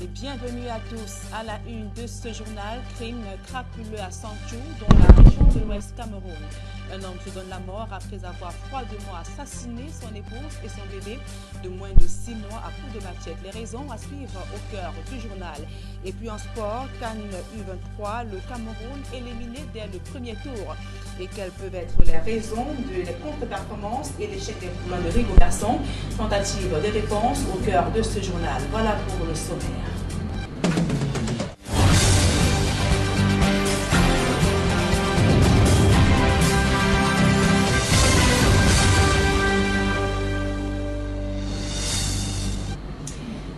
et bienvenue à tous à la une de ce journal. Crime crapuleux à Santhiou, dans la région de l'Ouest Cameroun. Un homme se donne la mort après avoir froidement assassiné son épouse et son bébé de moins de 6 mois à coups de machette. Les raisons à suivre au cœur du journal. Et puis en sport, CAN U23, le Cameroun éliminé dès le premier tour. Et quelles peuvent être les raisons de les contre-performances et l'échec des mouvements de Rigo Garçon? Tentative de réponse au cœur de ce journal. Voilà pour le sommaire.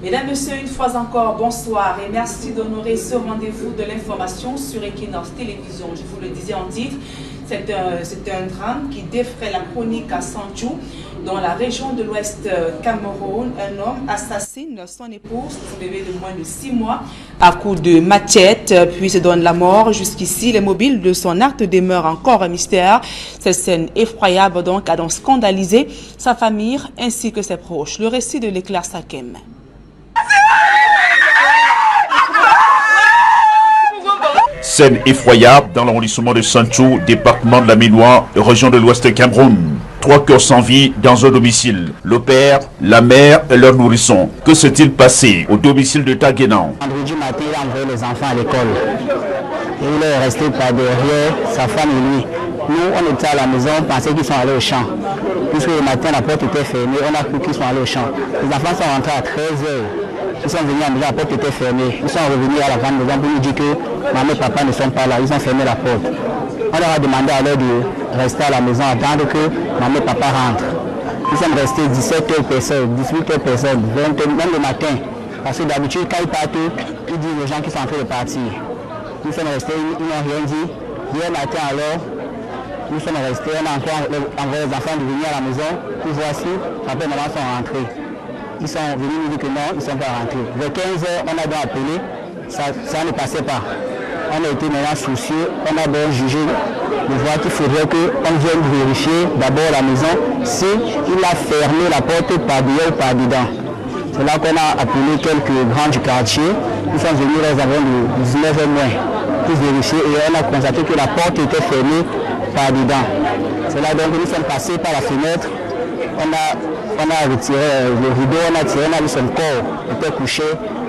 Mesdames, Messieurs, une fois encore, bonsoir et merci d'honorer ce rendez-vous de l'information sur Equinox Télévision. Je vous le disais en titre, c'est un drame qui défraie la chronique à Santhiou, dans la région de l'Ouest Cameroun. Un homme assassine son épouse, son bébé de moins de 6 mois, à coups de machette, puis se donne la mort. Jusqu'ici, les mobiles de son acte demeurent encore un mystère. Cette scène effroyable donc a donc scandalisé sa famille ainsi que ses proches. Le récit de l'éclair Sakem. Scène effroyable dans l'arrondissement de Santhiou, département de la Ménois, région de l'Ouest Cameroun. 3 corps sans vie dans un domicile. Le père, la mère et leur nourrisson. Que s'est-il passé au domicile de Taguénan? Vendredi matin, il a envoyé les enfants à l'école. Et il est resté par derrière sa femme et lui. Nous, on était à la maison, on pensait qu'ils sont allés au champ. Puisque le matin, la porte était fermée, on a cru qu'ils sont allés au champ. Les enfants sont rentrés à 13h. Ils sont venus à la maison, la porte était fermée. Ils sont revenus à la grande maison pour nous dire que maman et papa ne sont pas là. Ils ont fermé la porte. On leur a demandé alors de rester à la maison, attendre que maman et papa rentrent. Ils sont restés 17h personnes, 18h personnes, 20h, même le matin. Parce que d'habitude, quand ils partent, ils disent aux gens qui sont en train de partir. Nous sommes restés, ils n'ont rien dit. Hier matin alors, nous sommes restés, on a encore envoyé les enfants de venir à la maison pour voir si papa et maman sont rentrés. Ils sont venus nous dire que non, ils ne sont pas rentrés. Vers 15h, on a donc appelé, ça ne passait pas. On a été maintenant soucieux, on a donc jugé de voir qu'il faudrait qu'on vienne vérifier d'abord la maison s'il a fermé la porte par dehors ou par dedans. C'est là qu'on a appelé quelques grands du quartier. Ils sont venus les avant de 19h moins pour vérifier et on a constaté que la porte était fermée par dedans. C'est là donc que nous sommes passés par la fenêtre. On a retiré le rideau, on a tiré, on a vu son corps, il était couché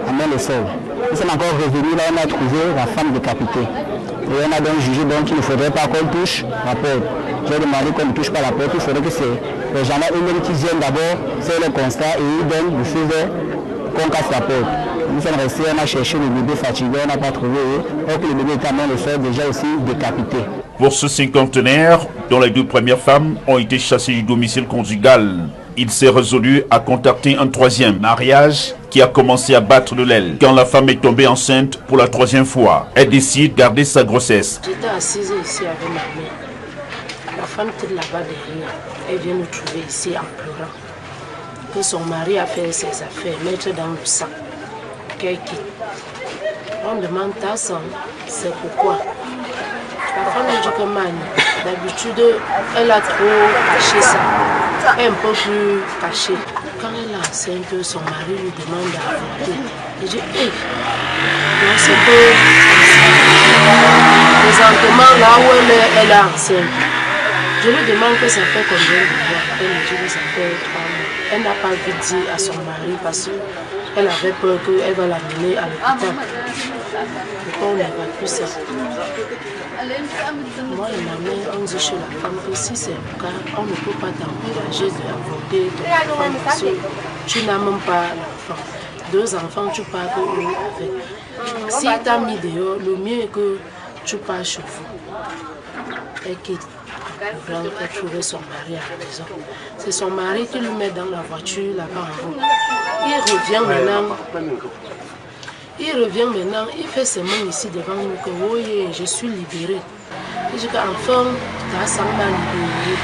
à main le sol. Nous sommes encore revenus, là on a trouvé la femme décapitée. Et on a donc jugé qu'il ne faudrait pas qu'on touche la porte. J'ai demandé qu'on ne touche pas la porte, il faudrait que les gens-là eux-mêmes qui viennent d'abord faire le constat et ils donnent le feu vert qu'on casse la porte. Nous sommes restés, on a cherché le bébé fatigué, on n'a pas trouvé. Or que le bébé était à main le sol, déjà aussi décapité. Pour ce cinquantenaire, dont les 2 premières femmes ont été chassées du domicile conjugal, il s'est résolu à contacter un 3e mariage qui a commencé à battre de l'aile. Quand la femme est tombée enceinte pour la 3e fois, elle décide de garder sa grossesse. J'étais assise ici avec ma mère. La femme qui est là-bas derrière, elle vient nous trouver ici en pleurant. Que son mari a fait ses affaires, mettre dans le sac. Qu'elle quitte. On demande ta sang, c'est pourquoi. La femme dit que Mani, d'habitude, elle a trop caché ça. Un peu plus caché. Quand elle est enceinte, son mari lui demande d'avorter. Il dit, hé, donc c'est que présentement là où elle est enceinte. Je lui demande que ça fait combien de mois. Elle me dit que ça fait 3 mois. Elle n'a pas vu dire à son mari parce qu'elle avait peur qu'elle va l'amener à l'hôpital. Pourquoi on évacue ça? Moi et ma mère, on dit chez la femme que si c'est le cas, on ne peut pas t'encourager d'avorter ton enfant parce que tu n'as même pas l'enfant. 2 enfants, tu pars avec. Si tu as mis dehors, le mieux est que tu pars chez vous. Et quitte. Elle trouver son mari à la maison. C'est son mari qui lui met dans la voiture là-bas en haut. Il revient maintenant, il fait ses mains ici devant nous que oui, je suis libérée. Il dit qu'enfant, ta sang m'a libérée.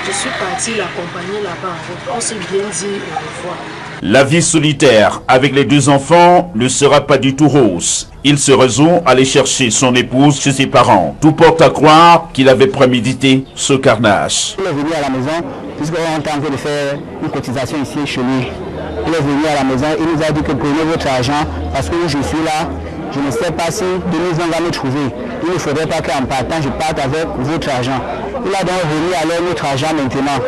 Je suis partie l'accompagner là-bas en haut. On s'est bien dit au revoir. La vie solitaire avec les 2 enfants ne sera pas du tout rose. Il se résout à aller chercher son épouse chez ses parents. Tout porte à croire qu'il avait prémédité ce carnage. Il est venu à la maison puisqu'on est en train de faire une cotisation ici chez lui. il est venu à la maison, il nous a dit que prenez votre argent parce que je suis là, je ne sais pas si Denise va me trouver. Il ne faudrait pas qu'en partant, je parte avec votre argent. Il a donc remis alors notre argent maintenant.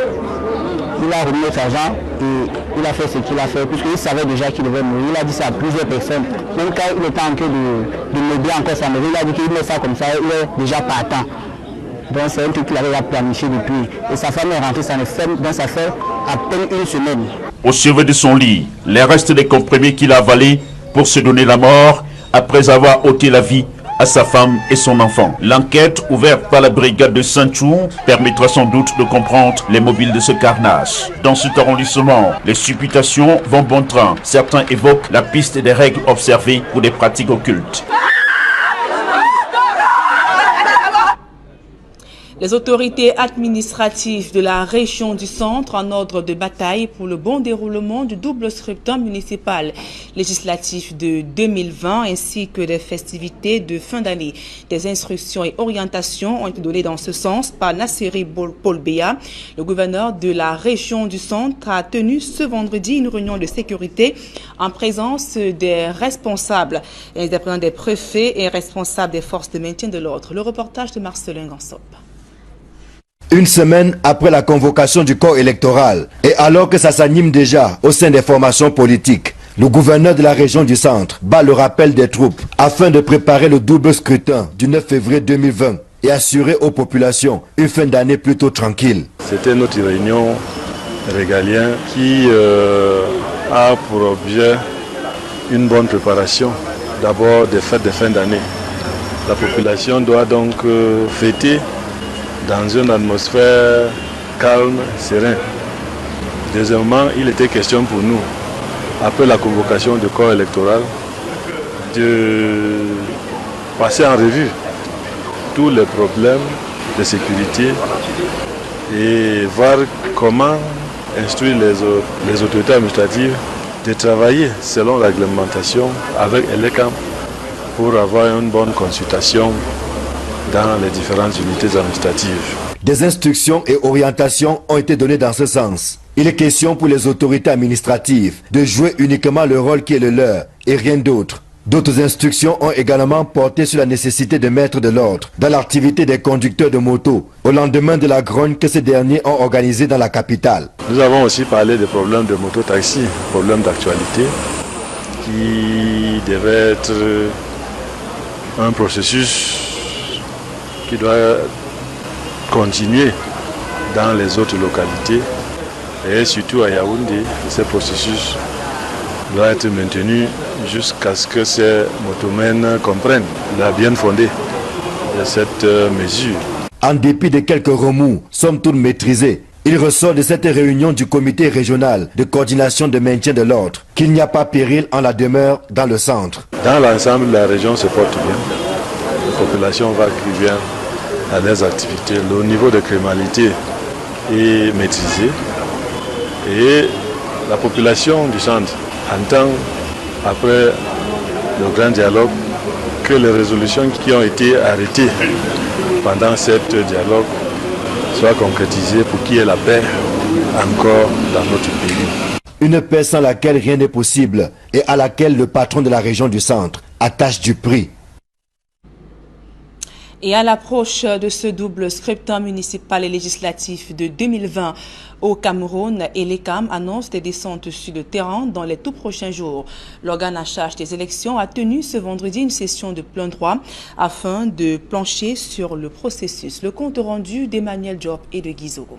Il a remis notre argent et il a fait ce qu'il a fait, puisqu'il savait déjà qu'il devait mourir. Il a dit ça à plusieurs personnes. Même quand il était en train de meubler encore sa maison, il a dit qu'il met ça comme ça, il est déjà partant. Donc c'est un truc qu'il avait planifié depuis. Et sa femme est rentrée dans sa fait à peine une semaine. Au chevet de son lit, les restes des comprimés qu'il a avalés pour se donner la mort après avoir ôté la vie à sa femme et son enfant. L'enquête ouverte par la brigade de Saint-Chou permettra sans doute de comprendre les mobiles de ce carnage. Dans cet arrondissement, les supputations vont bon train. Certains évoquent la piste des règles observées pour des pratiques occultes. Les autorités administratives de la région du centre en ordre de bataille pour le bon déroulement du double scrutin municipal législatif de 2020 ainsi que des festivités de fin d'année. Des instructions et orientations ont été données dans ce sens par Nasseri Paul Béa. Le gouverneur de la région du centre a tenu ce vendredi une réunion de sécurité en présence des responsables, des préfets et responsables des forces de maintien de l'ordre. Le reportage de Marcelin Gansop. Une semaine après la convocation du corps électoral et alors que ça s'anime déjà au sein des formations politiques, le gouverneur de la région du centre bat le rappel des troupes afin de préparer le double scrutin du 9 février 2020 et assurer aux populations une fin d'année plutôt tranquille. C'était notre réunion régalienne qui a pour objet une bonne préparation d'abord des fêtes de fin d'année. La population doit donc fêter dans une atmosphère calme, sereine. Deuxièmement, il était question pour nous, après la convocation du corps électoral, de passer en revue tous les problèmes de sécurité et voir comment instruire les autorités administratives de travailler selon la réglementation avec l'ECAM pour avoir une bonne consultation dans les différentes unités administratives. Des instructions et orientations ont été données dans ce sens. Il est question pour les autorités administratives de jouer uniquement le rôle qui est le leur et rien d'autre. D'autres instructions ont également porté sur la nécessité de mettre de l'ordre dans l'activité des conducteurs de moto au lendemain de la grogne que ces derniers ont organisée dans la capitale. Nous avons aussi parlé des problèmes de moto-taxi, problèmes d'actualité qui devait être un processus qui doit continuer dans les autres localités et surtout à Yaoundé. Ce processus doit être maintenu jusqu'à ce que ces motomènes comprennent la bien fondée de cette mesure. En dépit de quelques remous, somme toute maîtrisés, il ressort de cette réunion du comité régional de coordination de maintien de l'ordre qu'il n'y a pas péril en la demeure dans le centre. Dans l'ensemble, la région se porte bien. La population va bien à leurs activités. Le niveau de criminalité est maîtrisé et la population du centre entend, après le grand dialogue, que les résolutions qui ont été arrêtées pendant ce dialogue soient concrétisées pour qu'il y ait la paix encore dans notre pays. Une paix sans laquelle rien n'est possible et à laquelle le patron de la région du centre attache du prix. Et à l'approche de ce double scrutin municipal et législatif de 2020 au Cameroun, l'ECAM annonce des descentes sur le terrain dans les tout prochains jours. L'organe en charge des élections a tenu ce vendredi une session de plein droit afin de plancher sur le processus. Le compte rendu d'Emmanuel Diop et de Guizogo.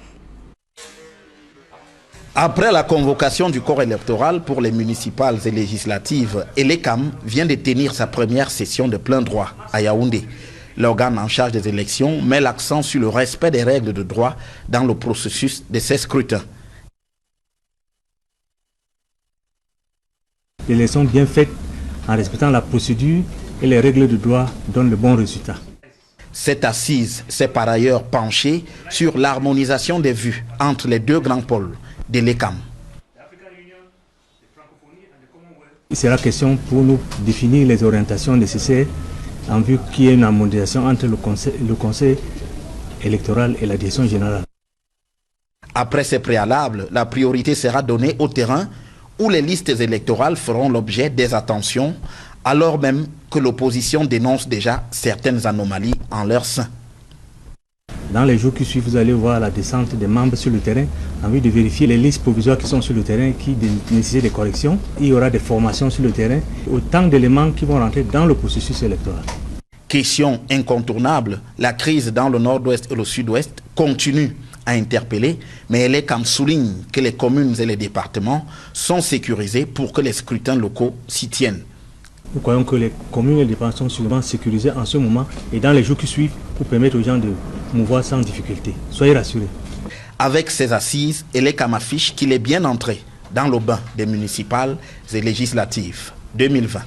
Après la convocation du corps électoral pour les municipales et législatives, l'ECAM vient de tenir sa première session de plein droit à Yaoundé. L'organe en charge des élections met l'accent sur le respect des règles de droit dans le processus de ces scrutins. L'élection bien faite en respectant la procédure et les règles de droit donne le bon résultat. Cette assise s'est par ailleurs penchée sur l'harmonisation des vues entre les deux grands pôles de l'ECAM. Il sera question pour nous de définir les orientations nécessaires en vue qu'il y ait une harmonisation entre le conseil électoral et la direction générale. Après ces préalables, la priorité sera donnée au terrain où les listes électorales feront l'objet des attentions, alors même que l'opposition dénonce déjà certaines anomalies en leur sein. Dans les jours qui suivent, vous allez voir la descente des membres sur le terrain en vue de vérifier les listes provisoires qui sont sur le terrain, qui nécessitent des corrections. Il y aura des formations sur le terrain, autant d'éléments qui vont rentrer dans le processus électoral. Question incontournable, la crise dans le nord-ouest et le sud-ouest continue à interpeller, mais Elekam souligne que les communes et les départements sont sécurisés pour que les scrutins locaux s'y tiennent. Nous croyons que les communes et les départements sont sûrement sécurisés en ce moment et dans les jours qui suivent pour permettre aux gens de mouvoir sans difficulté. Soyez rassurés. Avec ces assises, Elekam affiche qu'il est bien entré dans le bain des municipales et législatives 2020.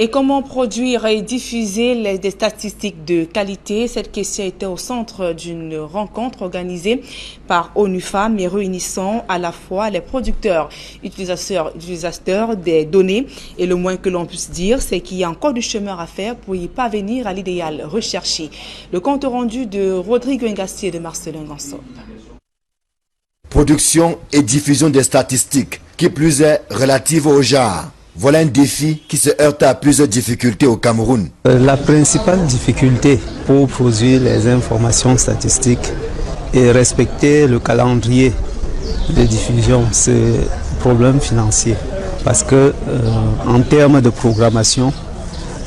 Et comment produire et diffuser des statistiques de qualité? Cette question était au centre d'une rencontre organisée par ONU Femmes et réunissant à la fois les producteurs, utilisateurs des données. Et le moins que l'on puisse dire, c'est qu'il y a encore du chemin à faire pour y parvenir à l'idéal recherché. Le compte rendu de Rodrigue Ngassier et de Marcelin Gansop. Production et diffusion des statistiques, qui plus est relative au genre. Voilà un défi qui se heurte à plusieurs difficultés au Cameroun. La principale difficulté pour produire les informations statistiques et respecter le calendrier de diffusion, c'est le problème financier. Parce que en termes de programmation,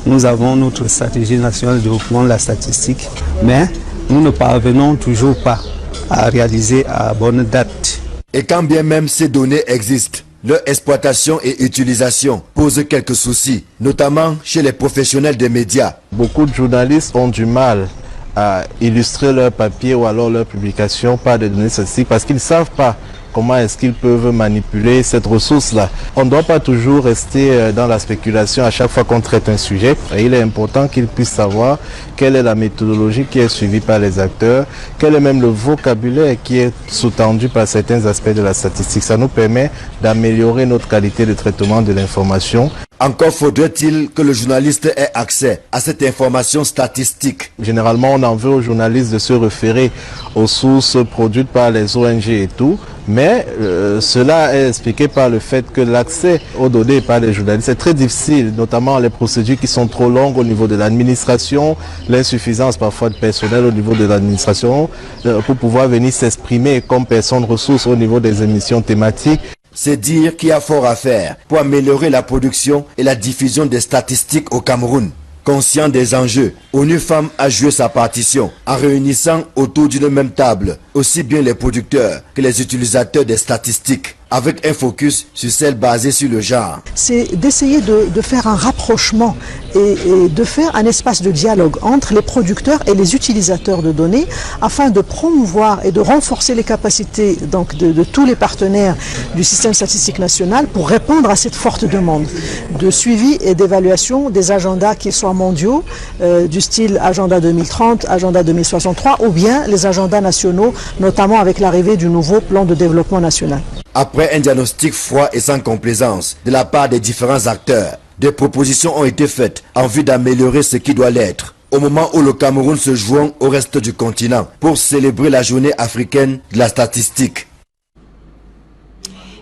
nous avons notre stratégie nationale de développement de la statistique, mais nous ne parvenons toujours pas à réaliser à bonne date. Et quand bien même ces données existent, leur exploitation et utilisation posent quelques soucis, notamment chez les professionnels des médias. Beaucoup de journalistes ont du mal à illustrer leur papier ou alors leur publication par des données statistiques parce qu'ils ne savent pas comment est-ce qu'ils peuvent manipuler cette ressource-là. On ne doit pas toujours rester dans la spéculation à chaque fois qu'on traite un sujet. Et il est important qu'ils puissent savoir quelle est la méthodologie qui est suivie par les acteurs, quel est même le vocabulaire qui est sous-tendu par certains aspects de la statistique. Ça nous permet d'améliorer notre qualité de traitement de l'information. Encore faudrait-il que le journaliste ait accès à cette information statistique. Généralement, on en veut aux journalistes de se référer aux sources produites par les ONG et tout, mais cela est expliqué par le fait que l'accès aux données par les journalistes est très difficile, notamment les procédures qui sont trop longues au niveau de l'administration, l'insuffisance parfois de personnel au niveau de l'administration pour pouvoir venir s'exprimer comme personne ressource au niveau des émissions thématiques. C'est dire qu'il y a fort à faire pour améliorer la production et la diffusion des statistiques au Cameroun. Conscient des enjeux, ONU Femmes a joué sa partition en réunissant autour d'une même table aussi bien les producteurs que les utilisateurs des statistiques, avec un focus sur celles basées sur le genre. C'est d'essayer de faire un rapprochement et de faire un espace de dialogue entre les producteurs et les utilisateurs de données afin de promouvoir et de renforcer les capacités donc, de tous les partenaires du système statistique national pour répondre à cette forte demande de suivi et d'évaluation des agendas qui soient mondiaux, du style agenda 2030, agenda 2063 ou bien les agendas nationaux, notamment avec l'arrivée du nouveau plan de développement national. Après un diagnostic froid et sans complaisance de la part des différents acteurs, des propositions ont été faites en vue d'améliorer ce qui doit l'être. Au moment où le Cameroun se joint au reste du continent pour célébrer la journée africaine de la statistique.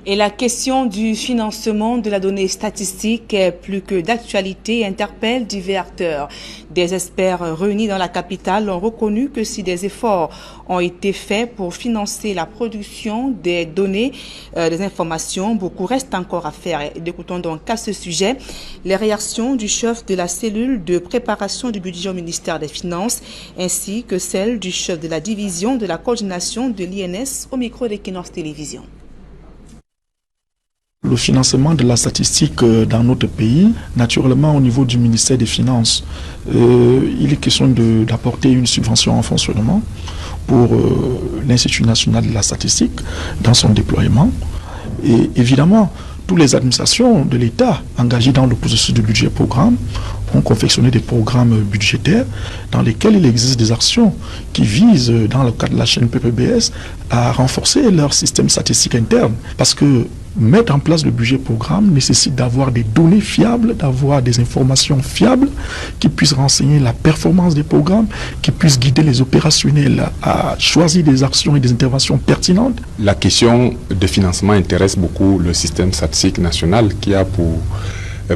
Et la question du financement de la donnée statistique est plus que d'actualité et interpelle divers acteurs. Des experts réunis dans la capitale ont reconnu que si des efforts ont été faits pour financer la production des données, des informations, beaucoup reste encore à faire. Écoutons donc à ce sujet les réactions du chef de la cellule de préparation du budget au ministère des Finances ainsi que celles du chef de la division de la coordination de l'INS au micro d'Equinox Télévision. Le financement de la statistique dans notre pays, naturellement au niveau du ministère des Finances, il est question d'apporter une subvention en fonctionnement pour l'Institut national de la statistique dans son déploiement. Et évidemment, toutes les administrations de l'État engagées dans le processus de budget programme ont confectionné des programmes budgétaires dans lesquels il existe des actions qui visent, dans le cadre de la chaîne PPBS, à renforcer leur système statistique interne. Parce que mettre en place le budget programme nécessite d'avoir des données fiables, d'avoir des informations fiables qui puissent renseigner la performance des programmes, qui puissent guider les opérationnels à choisir des actions et des interventions pertinentes. La question de financement intéresse beaucoup le système statistique national qui a pour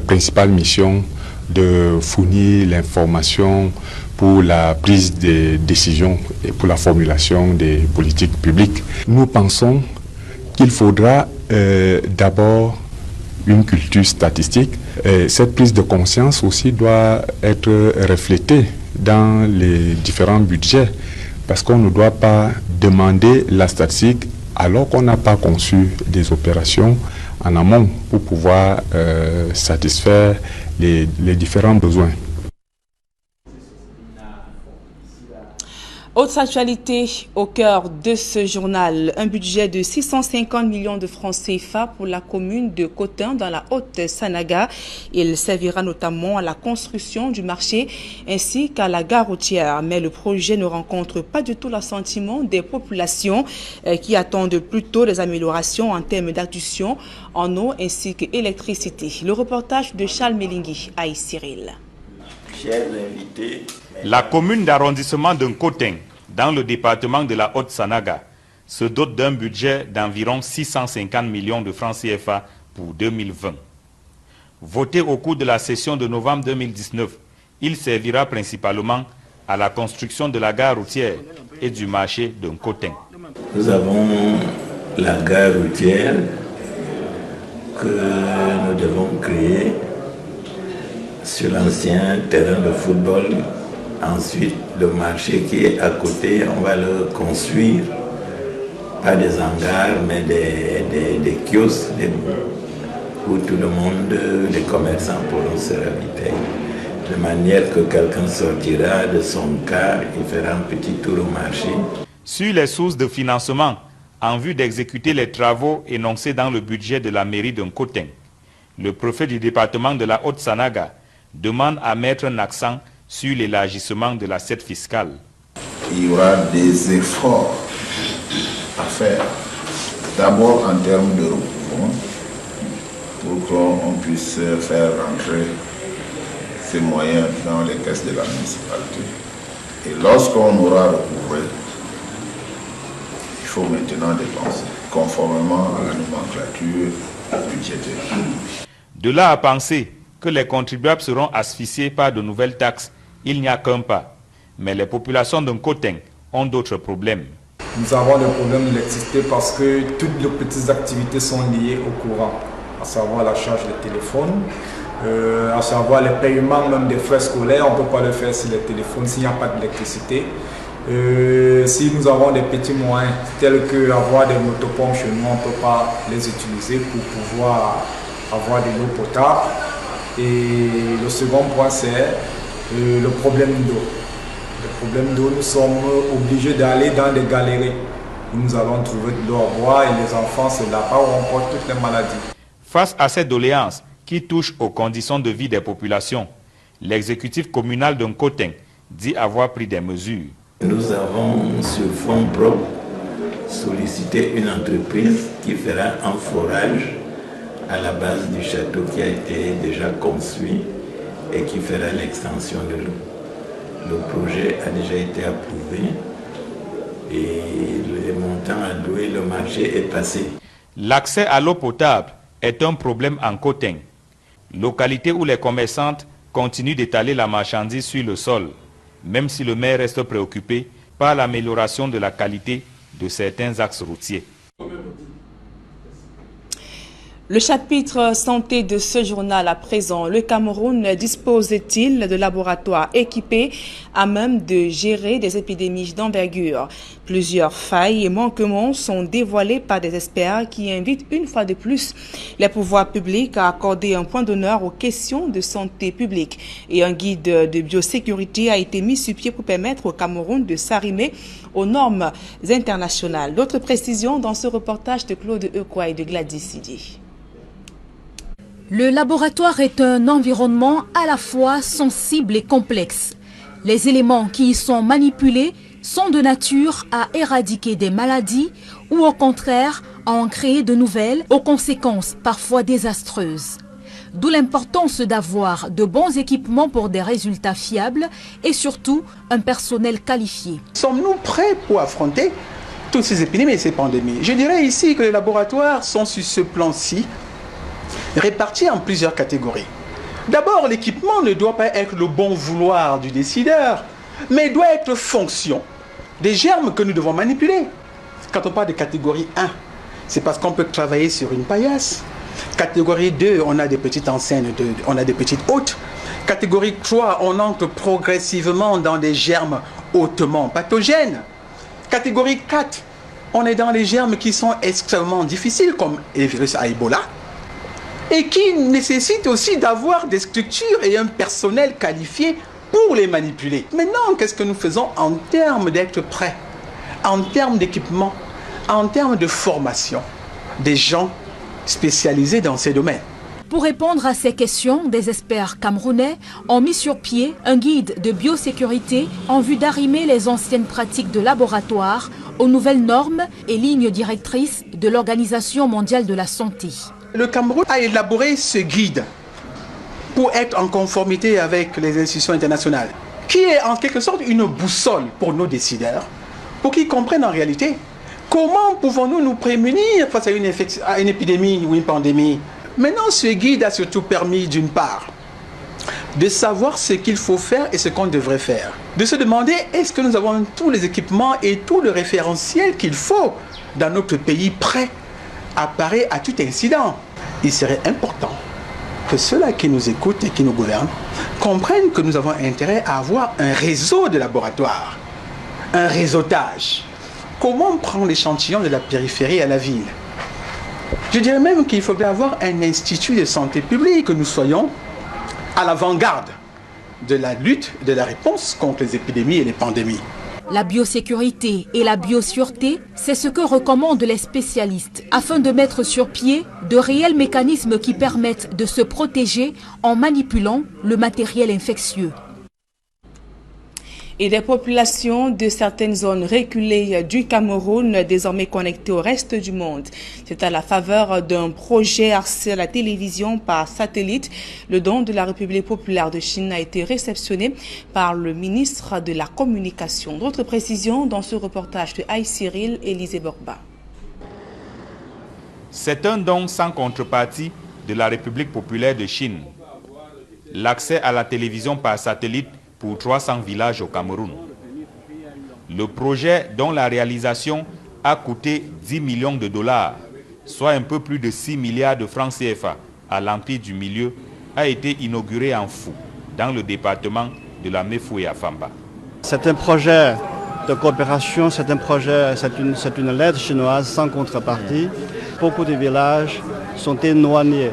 principale mission de fournir l'information pour la prise des décisions et pour la formulation des politiques publiques. Nous pensons qu'il faudra d'abord une culture statistique. Cette prise de conscience aussi doit être reflétée dans les différents budgets parce qu'on ne doit pas demander la statistique alors qu'on n'a pas conçu des opérations en amont pour pouvoir satisfaire les différents besoins. Autre actualité au cœur de ce journal, un budget de 650 millions de francs CFA pour la commune de Cotin dans la Haute-Sanaga. Il servira notamment à la construction du marché ainsi qu'à la gare routière. Mais le projet ne rencontre pas du tout l'assentiment des populations qui attendent plutôt des améliorations en termes d'adduction en eau ainsi qu'électricité. Le reportage de Charles Melingui à Cyril. Chers invités, la commune d'arrondissement de Nkoting, dans le département de la Haute-Sanaga, se dote d'un budget d'environ 650 millions de francs CFA pour 2020. Voté au cours de la session de novembre 2019, il servira principalement à la construction de la gare routière et du marché de Nkoting. Nous avons la gare routière que nous devons créer sur l'ancien terrain de football. Ensuite, le marché qui est à côté, on va le construire, pas des hangars, mais des kiosques où tout le monde, les commerçants pourront se ravitailler. De manière que quelqu'un sortira de son car, il fera un petit tour au marché. Sur les sources de financement, en vue d'exécuter les travaux énoncés dans le budget de la mairie de Nkoting, le préfet du département de la Haute-Sanaga demande à mettre un accent sur l'élargissement de l'assiette fiscale. Il y aura des efforts à faire, d'abord en termes de recouvrement, pour qu'on puisse faire rentrer ces moyens dans les caisses de la municipalité. Et lorsqu'on aura recouvré, il faut maintenant dépenser, conformément à la nomenclature budgétaire. De là à penser que les contribuables seront asphyxiés par de nouvelles taxes, il n'y a qu'un pas. Mais les populations de Nkoting ont d'autres problèmes. Nous avons des problèmes d'électricité parce que toutes les petites activités sont liées au courant, à savoir la charge de téléphone, à savoir les paiements même des frais scolaires, on ne peut pas le faire sur les téléphones s'il n'y a pas d'électricité. Si nous avons des petits moyens tels que avoir des motopompes chez nous, on ne peut pas les utiliser pour pouvoir avoir de l'eau potable. Et le second point, c'est le problème d'eau. Le problème d'eau, nous sommes obligés d'aller dans des galeries où nous allons trouver de l'eau à boire et les enfants, c'est là-bas où on porte toutes les maladies. Face à cette doléance qui touche aux conditions de vie des populations, l'exécutif communal de Nkoting dit avoir pris des mesures. Nous avons sur fonds propres sollicité une entreprise qui fera un forage à la base du château qui a été déjà construit et qui fera l'extension de l'eau. Le projet a déjà été approuvé et les montants alloués, le marché est passé. L'accès à l'eau potable est un problème en Nkoting, localité où les commerçantes continuent d'étaler la marchandise sur le sol, même si le maire reste préoccupé par l'amélioration de la qualité de certains axes routiers. Le chapitre santé de ce journal à présent. Le Cameroun dispose-t-il de laboratoires équipés à même de gérer des épidémies d'envergure? Plusieurs failles et manquements sont dévoilés par des experts qui invitent une fois de plus les pouvoirs publics à accorder un point d'honneur aux questions de santé publique. Et un guide de biosécurité a été mis sur pied pour permettre au Cameroun de s'arrimer aux normes internationales. D'autres précisions dans ce reportage de Claude Eukwa et de Gladys Sidi. Le laboratoire est un environnement à la fois sensible et complexe. Les éléments qui y sont manipulés sont de nature à éradiquer des maladies ou au contraire à en créer de nouvelles aux conséquences parfois désastreuses. D'où l'importance d'avoir de bons équipements pour des résultats fiables et surtout un personnel qualifié. Sommes-nous prêts pour affronter toutes ces épidémies et ces pandémies? Je dirais ici que les laboratoires sont sur ce plan-ci répartis en plusieurs catégories. D'abord, l'équipement ne doit pas être le bon vouloir du décideur, mais doit être fonction des germes que nous devons manipuler. Quand on parle de catégorie 1, c'est parce qu'on peut travailler sur une paillasse. Catégorie 2, on a des petites enseignes, on a des petites hôtes. Catégorie 3, on entre progressivement dans des germes hautement pathogènes. Catégorie 4, on est dans les germes qui sont extrêmement difficiles, comme les virus à Ebola, et qui nécessitent aussi d'avoir des structures et un personnel qualifié pour les manipuler. Maintenant, qu'est-ce que nous faisons en termes d'être prêts, en termes d'équipement, en termes de formation des gens spécialisés dans ces domaines? Pour répondre à ces questions, des experts camerounais ont mis sur pied un guide de biosécurité en vue d'arrimer les anciennes pratiques de laboratoire aux nouvelles normes et lignes directrices de l'Organisation mondiale de la santé. Le Cameroun a élaboré ce guide pour être en conformité avec les institutions internationales, qui est en quelque sorte une boussole pour nos décideurs, pour qu'ils comprennent en réalité comment pouvons-nous nous prémunir face à une épidémie ou une pandémie. Maintenant, ce guide a surtout permis, d'une part, de savoir ce qu'il faut faire et ce qu'on devrait faire. De se demander, est-ce que nous avons tous les équipements et tout le référentiel qu'il faut dans notre pays prêt à parer à tout incident. Il serait important que ceux-là qui nous écoutent et qui nous gouvernent comprennent que nous avons intérêt à avoir un réseau de laboratoires, un réseautage. Comment prendre l'échantillon de la périphérie à la ville? Je dirais même qu'il faudrait avoir un institut de santé publique, que nous soyons à l'avant-garde de la lutte, de la réponse contre les épidémies et les pandémies. La biosécurité et la biosûreté, c'est ce que recommandent les spécialistes afin de mettre sur pied de réels mécanismes qui permettent de se protéger en manipulant le matériel infectieux. Et des populations de certaines zones reculées du Cameroun désormais connectées au reste du monde. C'est à la faveur d'un projet accès à la télévision par satellite. Le don de la République populaire de Chine a été réceptionné par le ministre de la Communication. D'autres précisions dans ce reportage de Aïe Cyril et Élisée Borba. C'est un don sans contrepartie de la République populaire de Chine. L'accès à la télévision par satellite pour 300 villages au Cameroun. Le projet, dont la réalisation a coûté 10 millions de dollars, soit un peu plus de 6 milliards de francs CFA à l'Empire du Milieu, a été inauguré en Fou, dans le département de la Mefoué à Famba. C'est un projet de coopération, c'est une lettre chinoise sans contrepartie. Beaucoup de villages sont éloignés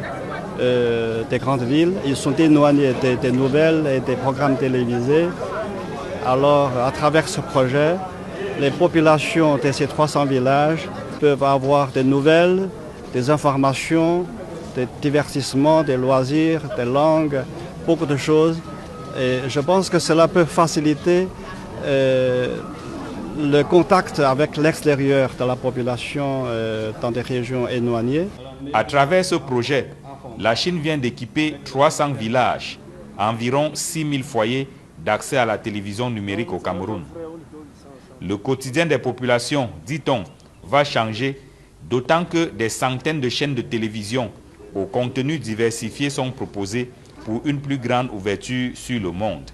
des grandes villes, ils sont éloignés des nouvelles et des programmes télévisés. Alors, à travers ce projet, les populations de ces 300 villages peuvent avoir des nouvelles, des informations, des divertissements, des loisirs, des langues, beaucoup de choses. Et je pense que cela peut faciliter le contact avec l'extérieur de la population dans des régions éloignées. À travers ce projet, la Chine vient d'équiper 300 villages, environ 6000 foyers d'accès à la télévision numérique au Cameroun. Le quotidien des populations, dit-on, va changer, d'autant que des centaines de chaînes de télévision aux contenus diversifiés sont proposés pour une plus grande ouverture sur le monde.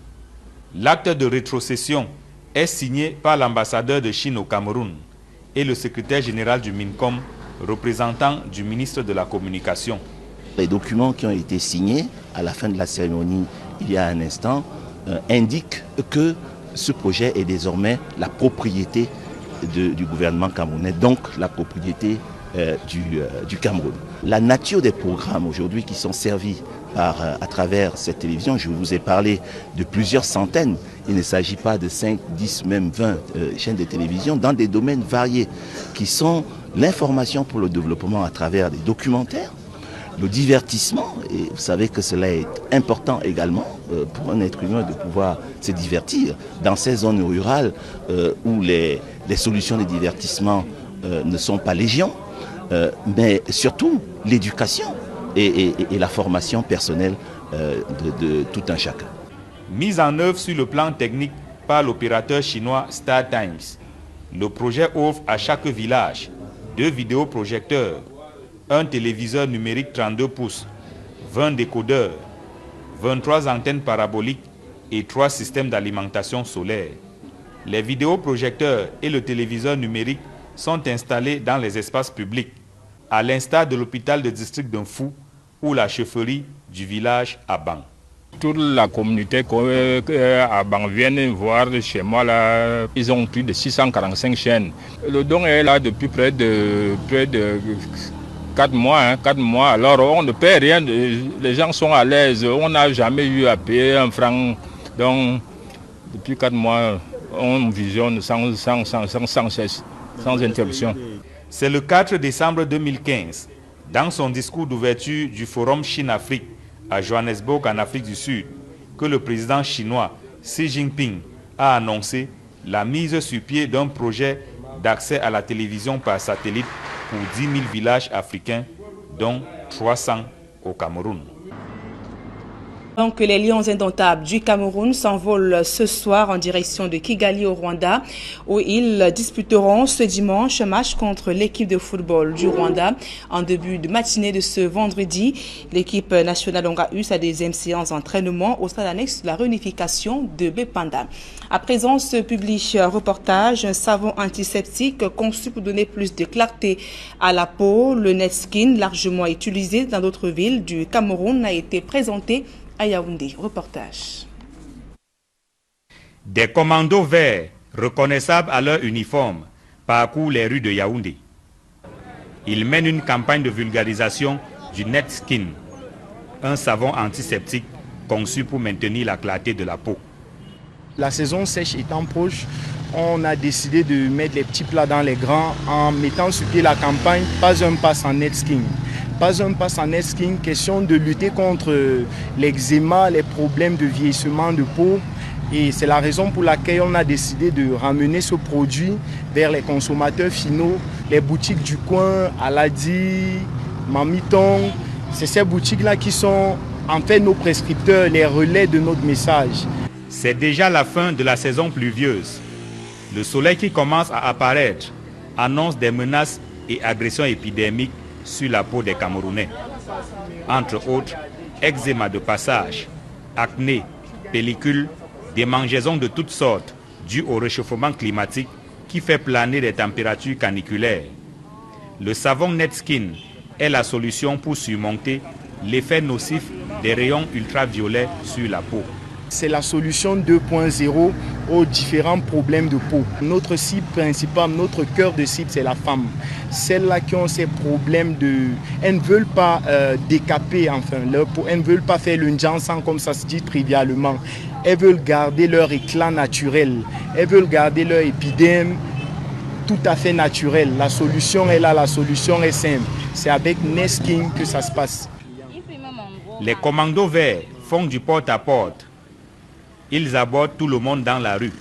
L'acte de rétrocession est signé par l'ambassadeur de Chine au Cameroun et le secrétaire général du MINCOM, représentant du ministre de la Communication. Les documents qui ont été signés à la fin de la cérémonie il y a un instant indiquent que ce projet est désormais la propriété du gouvernement camerounais, donc la propriété du Cameroun. La nature des programmes aujourd'hui qui sont servis à travers cette télévision, je vous ai parlé de plusieurs centaines, il ne s'agit pas de 5, 10, même 20 chaînes de télévision dans des domaines variés qui sont l'information pour le développement à travers des documentaires, le divertissement, et vous savez que cela est important également pour un être humain de pouvoir se divertir dans ces zones rurales où les solutions de divertissement ne sont pas légion, mais surtout l'éducation et la formation personnelle de tout un chacun. Mise en œuvre sur le plan technique par l'opérateur chinois StarTimes, le projet offre à chaque village 2 vidéoprojecteurs, un téléviseur numérique 32 pouces, 20 décodeurs, 23 antennes paraboliques et 3 systèmes d'alimentation solaire. Les vidéoprojecteurs et le téléviseur numérique sont installés dans les espaces publics, à l'instar de l'hôpital de district d'Unfu ou la chefferie du village à Bang. Toute la communauté à Bang vient voir chez moi là, ils ont plus de 645 chaînes. Le don est là depuis près de 4 mois, 4 mois. Alors on ne paie rien, les gens sont à l'aise, on n'a jamais eu à payer un franc. Donc depuis 4 mois, on visionne sans cesse, sans interruption. C'est le 4 décembre 2015, dans son discours d'ouverture du Forum Chine-Afrique à Johannesburg en Afrique du Sud, que le président chinois Xi Jinping a annoncé la mise sur pied d'un projet d'accès à la télévision par satellite pour 10 000 villages africains, dont 300 au Cameroun. Donc, les Lions indomptables du Cameroun s'envolent ce soir en direction de Kigali au Rwanda, où ils disputeront ce dimanche un match contre l'équipe de football du Rwanda. En début de matinée de ce vendredi, l'équipe nationale aura eu sa deuxième séance d'entraînement au stade annexe de la réunification de Bepanda. À présent, ce public reportage, un savon antiseptique conçu pour donner plus de clarté à la peau, le Netskin, largement utilisé dans d'autres villes du Cameroun, a été présenté à Yaoundé. Reportage. Des commandos verts, reconnaissables à leur uniforme, parcourent les rues de Yaoundé. Ils mènent une campagne de vulgarisation du Netskin, un savon antiseptique conçu pour maintenir la clarté de la peau. La saison sèche étant proche, on a décidé de mettre les petits plats dans les grands en mettant sur pied la campagne « Pas un pas sans Netskin ». Pas un pas sans Netskin, question de lutter contre l'eczéma, les problèmes de vieillissement de peau. Et c'est la raison pour laquelle on a décidé de ramener ce produit vers les consommateurs finaux, les boutiques du coin, Aladi, Mamiton. C'est ces boutiques-là qui sont en fait nos prescripteurs, les relais de notre message. C'est déjà la fin de la saison pluvieuse. Le soleil qui commence à apparaître annonce des menaces et agressions épidémiques sur la peau des Camerounais. Entre autres, eczéma de passage, acné, pellicule, démangeaisons de toutes sortes dues au réchauffement climatique qui fait planer des températures caniculaires. Le savon Netskin est la solution pour surmonter l'effet nocif des rayons ultraviolets sur la peau. C'est la solution 2.0 aux différents problèmes de peau. Notre cible principale, notre cœur de cible, c'est la femme. Celles-là qui ont ces problèmes de... Elles ne veulent pas décaper enfin leur peau, elles ne veulent pas faire le njansan comme ça se dit trivialement. Elles veulent garder leur éclat naturel, elles veulent garder leur épiderme tout à fait naturel. La solution est là, la solution est simple. C'est avec Netskin que ça se passe. Les commandos verts font du porte-à-porte. Ils abordent tout le monde dans la rue.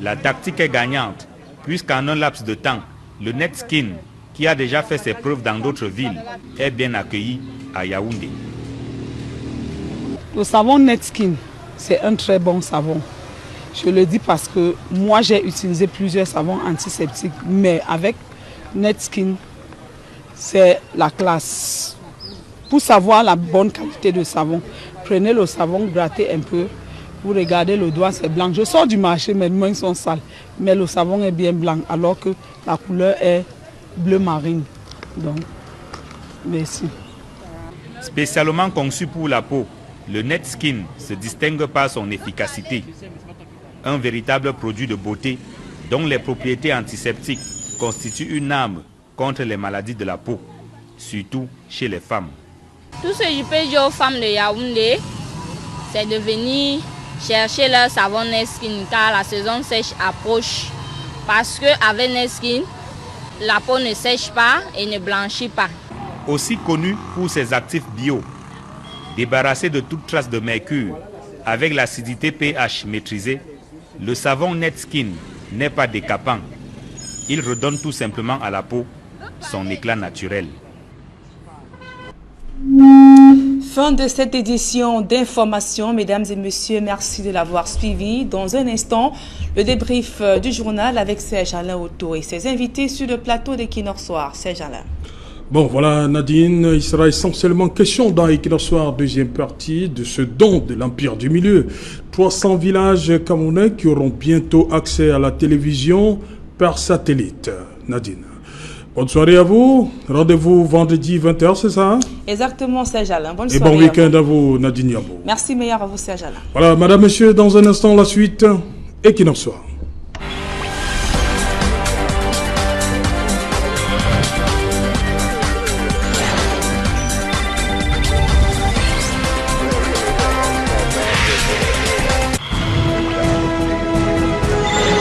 La tactique est gagnante, puisqu'en un laps de temps, le Netskin, qui a déjà fait ses preuves dans d'autres villes, est bien accueilli à Yaoundé. Le savon Netskin, c'est un très bon savon. Je le dis parce que moi, j'ai utilisé plusieurs savons antiseptiques, mais avec Netskin, c'est la classe. Pour savoir la bonne qualité de savon, prenez le savon, grattez un peu, vous regardez le doigt, c'est blanc. Je sors du marché, mes mains sont sales, mais le savon est bien blanc, alors que la couleur est bleu marine. Donc, merci. Spécialement conçu pour la peau, le Netskin se distingue par son efficacité. Un véritable produit de beauté dont les propriétés antiseptiques constituent une arme contre les maladies de la peau, surtout chez les femmes. Tout ce que je peux dire aux femmes de Yaoundé, c'est de venir chercher leur savon Netskin car la saison sèche approche. Parce qu'avec Netskin, la peau ne sèche pas et ne blanchit pas. Aussi connu pour ses actifs bio, débarrassé de toute trace de mercure, avec l'acidité pH maîtrisée, le savon Netskin n'est pas décapant. Il redonne tout simplement à la peau son éclat naturel. Fin de cette édition d'information, mesdames et messieurs, merci de l'avoir suivi. Dans un instant, le débrief du journal avec Serge Alain Otto et ses invités sur le plateau d'Equinox Soir. Serge Alain. Bon, voilà Nadine, il sera essentiellement question dans Equinox Soir, deuxième partie, de ce don de l'Empire du Milieu. 300 villages camerounais qui auront bientôt accès à la télévision par satellite. Nadine. Bonne soirée à vous. Rendez-vous vendredi 20h, c'est ça? Exactement, Serge Alain. Bonne soirée. Et bon week-end à vous, Nadine Yabo. Merci, meilleur à vous, Serge Alain. Voilà, madame, monsieur, dans un instant, la suite, Equinox Soir.